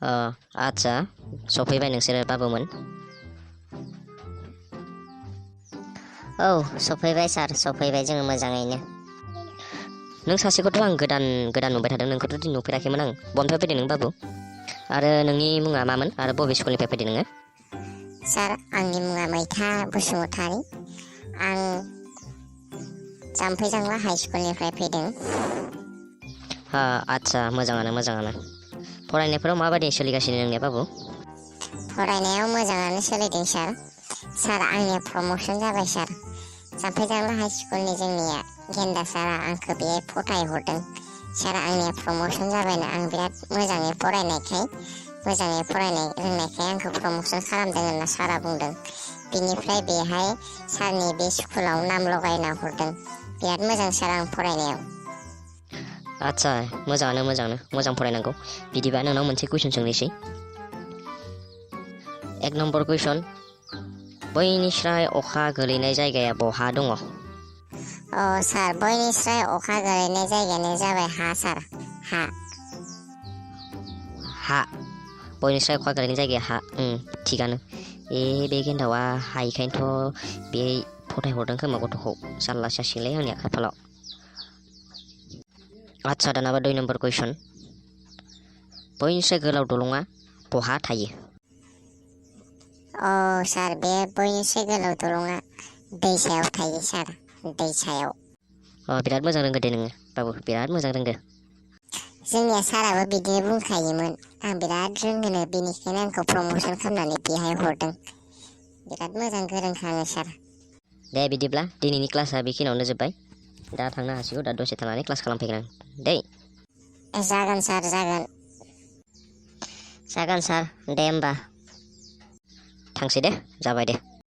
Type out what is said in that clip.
आदसा सफैबाय नोंसोरो बाबुमोन। औ सफैबाय सार, सफैबाय जोङो मोजाङैनो। नों सासेखौथ' आं गोदान नुबाय थादों, नोंखौथ' दिनै नुफेराखैमोन आं। बबेनिफ्राय फैदों नों बाबु? आरो नोंनि मुङा मामोन आरो बबे स्कुलनिफ्राय फैदों नोङो? सार आंनि मुङा मैथा बसुमतारी। आं जाम्फैजांला हाइ स्कुलनिफ्राय फैदों। आदसा मोजाङानो। फरायनायफोराव माबायदि सोलिगासिनो नोंनिया बाबु? फरायनायाव मोजाङानो सोलिदों सार। सार आंनिया प्रम'सन जाबाय सार। जाम्फैजांला हाइ स्कुलनि जोंनिया गेन्दा सारा आंखौ बेहाय फथायहरदों। सार आंनिया प्रम'सन जाबायना, आं बिराद मोजाङै फरायनाय रोंनायखाय आंखौ प्रम'सन खालामदों होनना सारा बुंदों। बिनिफ्राय बेहाय सारनि बे स्कुलाव नाम लगायना हरदों। बिराद मोजां सार आं फरायनायाव। आदसा मोजाङानो मोजां फरायनांगौ। बिदिबा नोंनाव मोनसे कुइसन सोंनोसै। 1 नम्बर कुइसन, बयनिस्राय अखा गोलैनाय जायगाया बहा दङ? सार बयनिस्राय अखा गोलैनाय जायगायानो जाबाय हा सार, हा। बयनिस्राय अखा गोलैनाय जायगाया हा। थिगानो। बे गेन्दावा हायिखायनोथ' बे फथायहरदों खोमा गथ'खौ। जारला जासिगोनलै आंनिया खाफालाव। आदसा दानाबा 2 नम्बर कुइसन, बयनिस्राय गोलाव दलङा बहा थायो? सार बे बयनिस्राय गोलाव दलङा दैसायाव थायो सार, दैसायाव। बिराद मोजां रोंगो दे नोङो बाबु, बिराद मोजां रोंगो। जोंनिया साराबो बिदिनो बुंखायोमोन, आं बिराद रोङोनो, बेनिखायनो आंखौ प्रम'सन खालामनानै बेहाय हरदों। बिराद मोजां गोरोंखा आङो सार। दे बिदिब्ला दिनैनि क्लासआ बेखिनियावनो जोब्बाय। दा थांनो हासिगौ, दा दसे थानानै क्लास खालामफैगोन आं दै। जागोन सार जागोन सार दे होमबा थांसै दे, जाबाय दे।